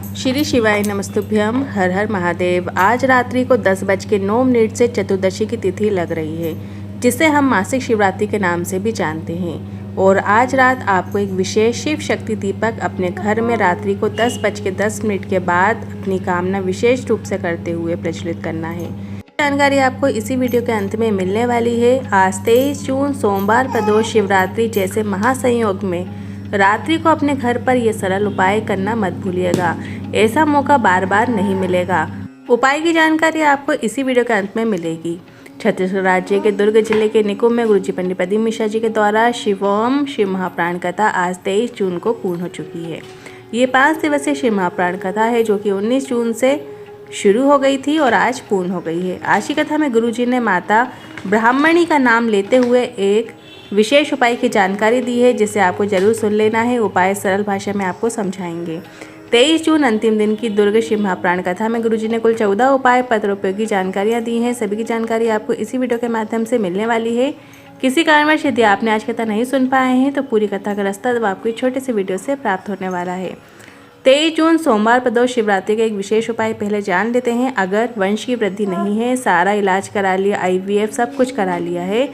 श्री शिवाय नमस्तुभ्यम। हर हर महादेव। आज रात्रि को 10:09 से चतुर्दशी की तिथि लग रही है, जिसे हम मासिक शिवरात्रि के नाम से भी जानते हैं। और आज रात आपको एक विशेष शिव शक्ति दीपक अपने घर में रात्रि को 10:10 के बाद अपनी कामना विशेष रूप से करते हुए प्रज्वलित करना है। जानकारी आपको इसी वीडियो के अंत में मिलने वाली है। आज 23 जून सोमवार प्रदोष शिवरात्रि जैसे महासंयोग में रात्रि को अपने घर पर यह सरल उपाय करना मत भूलिएगा। ऐसा मौका बार बार नहीं मिलेगा। उपाय की जानकारी आपको इसी वीडियो के अंत में मिलेगी। छत्तीसगढ़ राज्य के दुर्ग जिले के निकुंज में गुरुजी पंडित प्रदीप मिश्रा जी के द्वारा शिवोम शिव महाप्राण कथा आज 23 जून को पूर्ण हो चुकी है। ये 5 दिवसीय शिव महाप्राण कथा है, जो कि 19 जून से शुरू हो गई थी और आज पूर्ण हो गई है। आज की कथा में गुरुजी ने माता ब्राह्मणी का नाम लेते हुए एक विशेष उपाय की जानकारी दी है, जिसे आपको जरूर सुन लेना है। उपाय सरल भाषा में आपको समझाएंगे। 23 जून अंतिम दिन की दुर्ग शिव महाप्राण कथा में गुरुजी ने कुल 14 उपाय पत्र उपयोगी जानकारियां दी हैं। सभी की जानकारी आपको इसी वीडियो के माध्यम से मिलने वाली है। किसी कारणवश यदि आपने आज कथा नहीं सुन पाए हैं तो पूरी कथा का रास्ता अब आपको छोटे से वीडियो से प्राप्त होने वाला है। 23 जून सोमवार प्रदोष शिवरात्रि का एक विशेष उपाय पहले जान लेते हैं। अगर वंश की वृद्धि नहीं है, सारा इलाज करा लिया, IVF सब कुछ करा लिया है,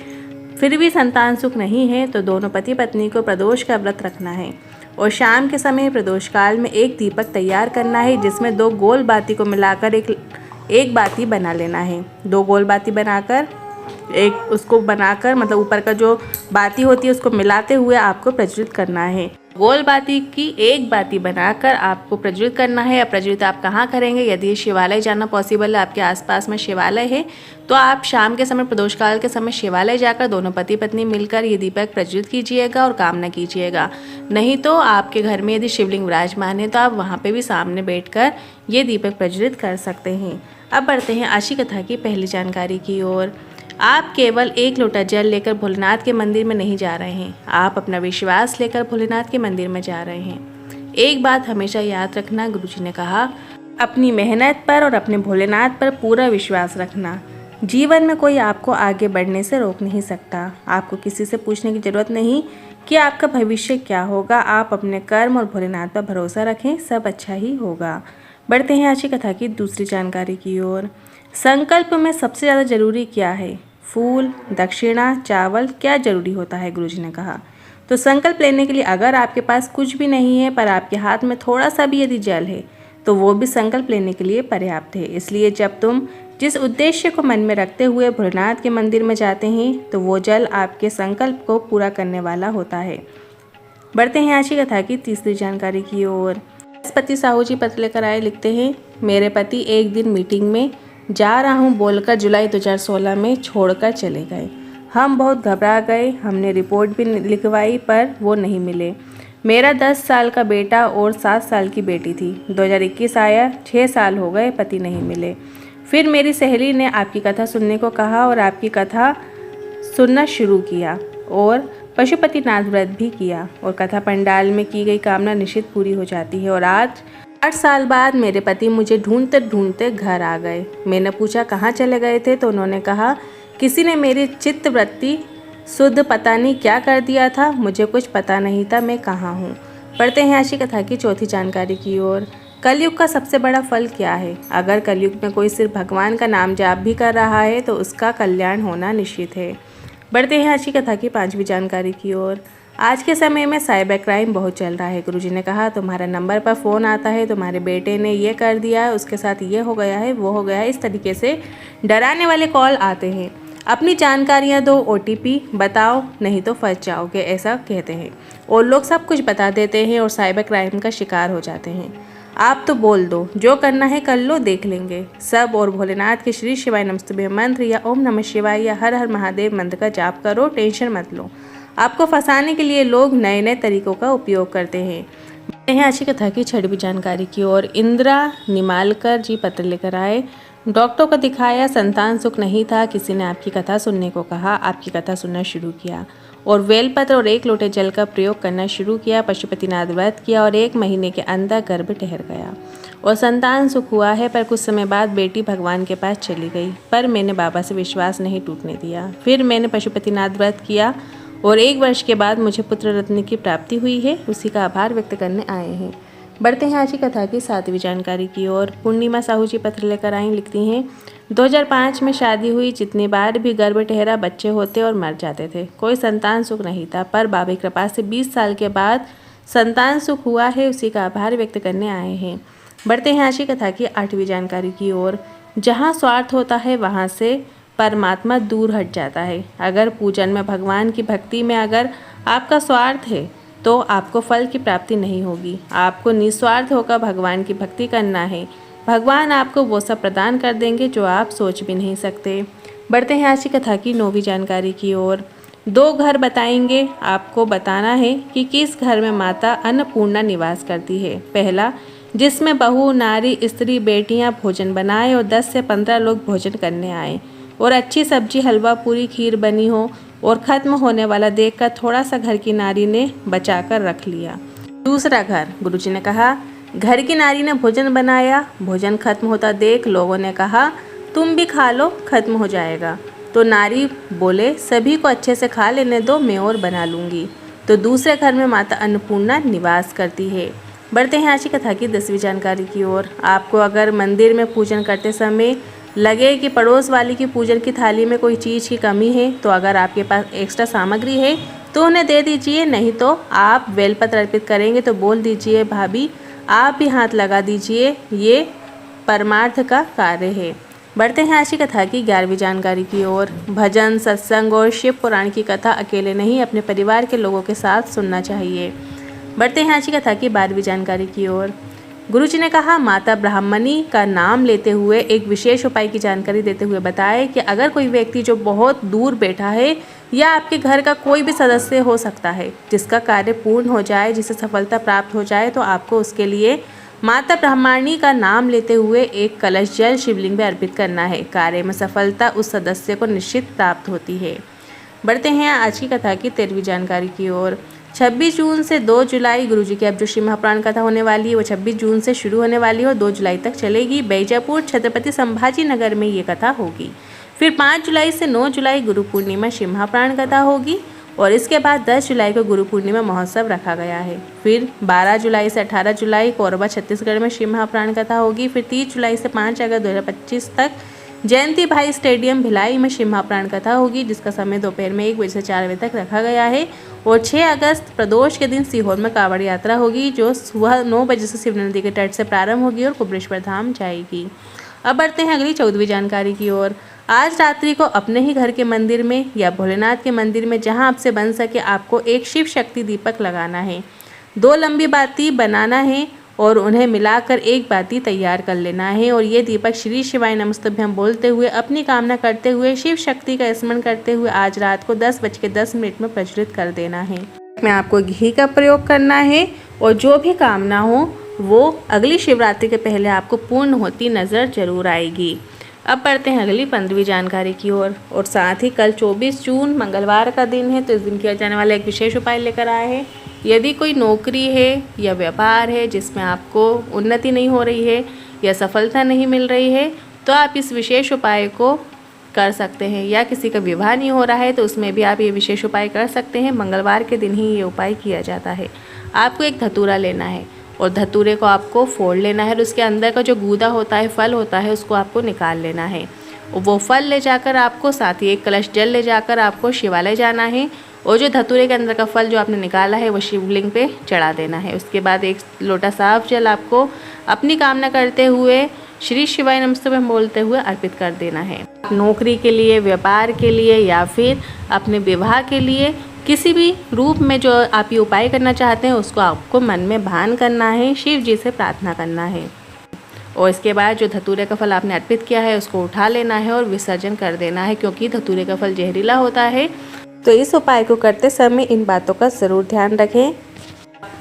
फिर भी संतान सुख नहीं है, तो दोनों पति पत्नी को प्रदोष का व्रत रखना है और शाम के समय प्रदोष काल में एक दीपक तैयार करना है, जिसमें 2 गोल बाती को मिलाकर एक बाती बना लेना है। 2 गोल बाती बनाकर उसको बनाकर मतलब ऊपर का जो बाती होती है उसको मिलाते हुए आपको प्रज्वलित करना है। गोल बाती की एक बाती बनाकर आपको प्रज्वलित करना है। अब प्रज्वलित आप कहाँ करेंगे? यदि शिवालय जाना पॉसिबल है, आपके आसपास में शिवालय है, तो आप शाम के समय प्रदोष काल के समय शिवालय जाकर दोनों पति पत्नी मिलकर ये दीपक प्रज्वलित कीजिएगा और कामना कीजिएगा। नहीं तो आपके घर में यदि शिवलिंग विराजमान है तो आप वहाँ पे भी सामने बैठकर ये दीपक प्रज्वलित कर सकते हैं। अब बढ़ते हैं आज की कथा की पहली जानकारी की ओर। आप केवल 1 लोटा जल लेकर भोलेनाथ के मंदिर में नहीं जा रहे हैं, आप अपना विश्वास लेकर भोलेनाथ के मंदिर में जा रहे हैं। एक बात हमेशा याद रखना, गुरुजी ने कहा, अपनी मेहनत पर और अपने भोलेनाथ पर पूरा विश्वास रखना। जीवन में कोई आपको आगे बढ़ने से रोक नहीं सकता। आपको किसी से पूछने की जरूरत नहीं कि आपका भविष्य क्या होगा। आप अपने कर्म और भोलेनाथ पर भरोसा रखें, सब अच्छा ही होगा। बढ़ते हैं आज की कथा की दूसरी जानकारी की ओर। संकल्प में सबसे ज़्यादा जरूरी क्या है? फूल, दक्षिणा, चावल, क्या जरूरी होता है? गुरुजी ने कहा। तो संकल्प लेने के लिए अगर आपके पास कुछ भी नहीं है पर आपके हाथ में थोड़ा सा भी यदि जल है तो वो भी संकल्प लेने के लिए पर्याप्त है। इसलिए जब तुम जिस उद्देश्य को मन में रखते हुए भोलेनाथ के मंदिर में जाते हैं तो वो जल आपके संकल्प को पूरा करने वाला होता है। बढ़ते हैं आज की कथा की तीसरी जानकारी की ओर। पति साहू जी पत्र लेकर आए, लिखते हैं, मेरे पति एक दिन मीटिंग में जा रहा हूँ बोलकर जुलाई 2016 में छोड़कर चले गए। हम बहुत घबरा गए। हमने रिपोर्ट भी लिखवाई पर वो नहीं मिले। मेरा 10 साल का बेटा और 7 साल की बेटी थी। 2021 आया, 6 साल हो गए, पति नहीं मिले। फिर मेरी सहेली ने आपकी कथा सुनने को कहा और आपकी कथा सुनना शुरू किया और पशुपतिनाथ व्रत भी किया और कथा पंडाल में की गई कामना निश्चित पूरी हो जाती है। और आज 8 साल बाद मेरे पति मुझे ढूंढते ढूंढते घर आ गए। मैंने पूछा कहाँ चले गए थे, तो उन्होंने कहा किसी ने मेरी चित्तवृत्ति शुद्ध पता नहीं क्या कर दिया था, मुझे कुछ पता नहीं था मैं कहाँ हूँ। पढ़ते हैं आज की कथा की चौथी जानकारी की ओर। कलयुग का सबसे बड़ा फल क्या है? अगर कलयुग में कोई सिर्फ भगवान का नाम जाप भी कर रहा है तो उसका कल्याण होना निश्चित है। बढ़ते हैं आज की कथा की 5वीं जानकारी की ओर। आज के समय में साइबर क्राइम बहुत चल रहा है। गुरुजी ने कहा, तुम्हारा नंबर पर फ़ोन आता है, तुम्हारे बेटे ने ये कर दिया है, उसके साथ ये हो गया है, वो हो गया है, इस तरीके से डराने वाले कॉल आते हैं। अपनी जानकारियां दो, OTP बताओ, नहीं तो फंस जाओगे, ऐसा कहते हैं। और लोग सब कुछ बता देते हैं और साइबर क्राइम का शिकार हो जाते हैं। आप तो बोल दो, जो करना है कर लो, देख लेंगे सब। और भोलेनाथ के श्री शिवाय नमस्तुभ्यम मंत्र या ओम नमः शिवाय या हर हर महादेव मंत्र का जाप करो, टेंशन मत लो। आपको फंसाने के लिए लोग नए नए तरीकों का उपयोग करते हैं। आज की कथा की 6वीं जानकारी की ओर। इंदिरा निमालकर जी पत्र लेकर आए, डॉक्टर को दिखाया, संतान सुख नहीं था। किसी ने आपकी कथा सुनने को कहा, आपकी कथा सुनना शुरू किया और बेलपत्र और 1 लोटे जल का प्रयोग करना शुरू किया। पशुपतिनाथ व्रत किया और 1 महीने के अंदर गर्भ ठहर गया और संतान सुख हुआ है। पर कुछ समय बाद बेटी भगवान के पास चली गई, पर मैंने बाबा से विश्वास नहीं टूटने दिया। फिर मैंने पशुपतिनाथ व्रत किया और 1 वर्ष के बाद मुझे पुत्र रत्न की प्राप्ति हुई है, उसी का आभार व्यक्त करने आए हैं। बढ़ते हैं आज की कथा की 7वीं जानकारी की ओर। पूर्णिमा साहू जी पत्र लेकर आई, लिखती हैं 2005 में शादी हुई। जितनी बार भी गर्भ ठहरा बच्चे होते और मर जाते थे, कोई संतान सुख नहीं था। पर बाबा की कृपा से 20 साल के बाद संतान सुख हुआ है, उसी का आभार व्यक्त करने आए हैं। बढ़ते हैं आज की कथा की 8वीं जानकारी की ओर। जहाँ स्वार्थ होता है वहाँ से परमात्मा दूर हट जाता है। अगर पूजन में, भगवान की भक्ति में अगर आपका स्वार्थ है तो आपको फल की प्राप्ति नहीं होगी। आपको निस्वार्थ होकर भगवान की भक्ति करना है। भगवान आपको वो सब प्रदान कर देंगे जो आप सोच भी नहीं सकते। बढ़ते हैं आज की कथा की 9वीं जानकारी की ओर। 2 घर बताएंगे, आपको बताना है कि किस घर में माता अन्नपूर्णा निवास करती है। पहला, जिसमें बहू, नारी, स्त्री, बेटियां भोजन बनाए और 10 से 15 लोग भोजन करने आए और अच्छी सब्जी, हलवा, पूरी, खीर बनी हो और ख़त्म होने वाला देखकर थोड़ा सा घर की नारी ने बचाकर रख लिया। दूसरा घर, गुरुजी ने कहा, घर की नारी ने भोजन बनाया, भोजन खत्म होता देख लोगों ने कहा तुम भी खा लो, खत्म हो जाएगा। तो नारी बोले सभी को अच्छे से खा लेने दो, मैं और बना लूँगी। तो दूसरे घर में माता अन्नपूर्णा निवास करती है। बढ़ते हैं आज की कथा की 10वीं जानकारी की ओर। आपको अगर मंदिर में पूजन करते समय लगे कि पड़ोस वाली की पूजन की थाली में कोई चीज़ की कमी है, तो अगर आपके पास एक्स्ट्रा सामग्री है तो उन्हें दे दीजिए। नहीं तो आप बेलपत्र अर्पित करेंगे तो बोल दीजिए भाभी आप भी हाथ लगा दीजिए, ये परमार्थ का कार्य है। बढ़ते हैं आज की कथा की 11वीं जानकारी की ओर। भजन, सत्संग और शिव पुराण की कथा अकेले नहीं, अपने परिवार के लोगों के साथ सुनना चाहिए। बढ़ते हैं आज की कथा की 12वीं जानकारी की ओर। गुरुजी ने कहा, माता ब्राह्मणी का नाम लेते हुए एक विशेष उपाय की जानकारी देते हुए बताए कि अगर कोई व्यक्ति जो बहुत दूर बैठा है या आपके घर का कोई भी सदस्य हो सकता है जिसका कार्य पूर्ण हो जाए, जिसे सफलता प्राप्त हो जाए, तो आपको उसके लिए माता ब्राह्मणी का नाम लेते हुए एक कलश जल शिवलिंग में अर्पित करना है। कार्य में सफलता उस सदस्य को निश्चित प्राप्त होती है। बढ़ते हैं आज की कथा की 13वीं जानकारी की ओर। 26 जून से 2 जुलाई गुरुजी की अब जो श्री महापुराण कथा होने वाली है वो 26 जून से शुरू होने वाली है और 2 जुलाई तक चलेगी। बैजापुर छत्रपति संभाजी नगर में ये कथा होगी। फिर 5 जुलाई से 9 जुलाई गुरु पूर्णिमा श्री महापुराण कथा होगी और इसके बाद 10 जुलाई को गुरु पूर्णिमा महोत्सव रखा गया है। फिर 12 जुलाई से 18 जुलाई कोरबा छत्तीसगढ़ में श्री महापुराण कथा होगी। फिर 30 जुलाई से 5 अगस्त 2025 तक जयंती भाई स्टेडियम भिलाई में श्री महापुराण कथा होगी, जिसका समय दोपहर में 1 बजे से 4 बजे तक रखा गया है। और 6 अगस्त प्रदोष के दिन सीहोर में कांवड़ यात्रा होगी, जो सुबह 9 बजे से शिव नदी के तट से प्रारंभ होगी और कुबरेश्वर धाम जाएगी। अब बढ़ते हैं अगली 14वीं जानकारी की ओर। आज रात्रि को अपने ही घर के मंदिर में या भोलेनाथ के मंदिर में, जहां आपसे बन सके, आपको एक शिव शक्ति दीपक लगाना है। 2 लंबी बाती बनाना है और उन्हें मिलाकर एक बाती तैयार कर लेना है। और ये दीपक श्री शिवाय नमस्तुभ्यम बोलते हुए, अपनी कामना करते हुए, शिव शक्ति का स्मरण करते हुए आज रात को 10:10 में प्रज्वलित कर देना है। में आपको घी का प्रयोग करना है और जो भी कामना हो वो अगली शिवरात्रि के पहले आपको पूर्ण होती नज़र जरूर आएगी। अब बढ़ते हैं अगली 15वीं जानकारी की ओर। और साथ ही कल 24 जून मंगलवार का दिन है, तो इस दिन किया जाने वाला एक विशेष उपाय लेकर आए हैं। यदि कोई नौकरी है या व्यापार है जिसमें आपको उन्नति नहीं हो रही है या सफलता नहीं मिल रही है, तो आप इस विशेष उपाय को कर सकते हैं। या किसी का विवाह नहीं हो रहा है तो उसमें भी आप ये विशेष उपाय कर सकते हैं। मंगलवार के दिन ही ये उपाय किया जाता है। आपको एक धतूरा लेना है और धतूरे को आपको फोड़ लेना है और उसके अंदर का जो गूदा होता है, फल होता है, उसको आपको निकाल लेना है। वो फल ले जाकर आपको, साथ ही एक कलश जल ले जाकर आपको शिवालय जाना है और जो धतूरे के अंदर का फल जो आपने निकाला है वो शिवलिंग पे चढ़ा देना है। उसके बाद एक लोटा साफ जल आपको अपनी कामना करते हुए श्री शिवाय नमस्तुभ्यम बोलते हुए अर्पित कर देना है। नौकरी के लिए, व्यापार के लिए या फिर अपने विवाह के लिए किसी भी रूप में जो आप ये उपाय करना चाहते हैं उसको आपको मन में भान करना है, शिव जी से प्रार्थना करना है। और इसके बाद जो धतूरे का फल आपने अर्पित किया है उसको उठा लेना है और विसर्जन कर देना है, क्योंकि धतूरे का फल जहरीला होता है। तो इस उपाय को करते समय इन बातों का ज़रूर ध्यान रखें।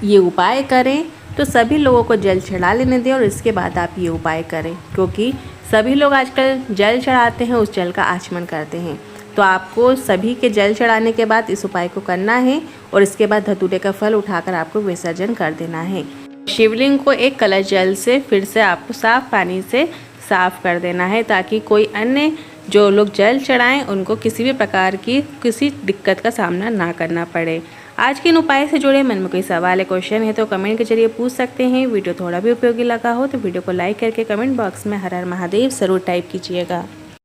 ये उपाय करें तो सभी लोगों को जल चढ़ा लेने दें और इसके बाद आप ये उपाय करें, क्योंकि सभी लोग आजकल जल चढ़ाते हैं, उस जल का आचमन करते हैं। तो आपको सभी के जल चढ़ाने के बाद इस उपाय को करना है और इसके बाद धतूरे का फल उठाकर आपको विसर्जन कर देना है। शिवलिंग को एक कलश जल से फिर से आपको साफ पानी से साफ कर देना है, ताकि कोई अन्य जो लोग जल चढ़ाएं उनको किसी भी प्रकार की किसी दिक्कत का सामना ना करना पड़े। आज के इन उपाय से जुड़े मन में कोई सवाल है, क्वेश्चन है तो कमेंट के जरिए पूछ सकते हैं। वीडियो थोड़ा भी उपयोगी लगा हो तो वीडियो को लाइक करके कमेंट बॉक्स में हर हर महादेव ज़रूर टाइप कीजिएगा।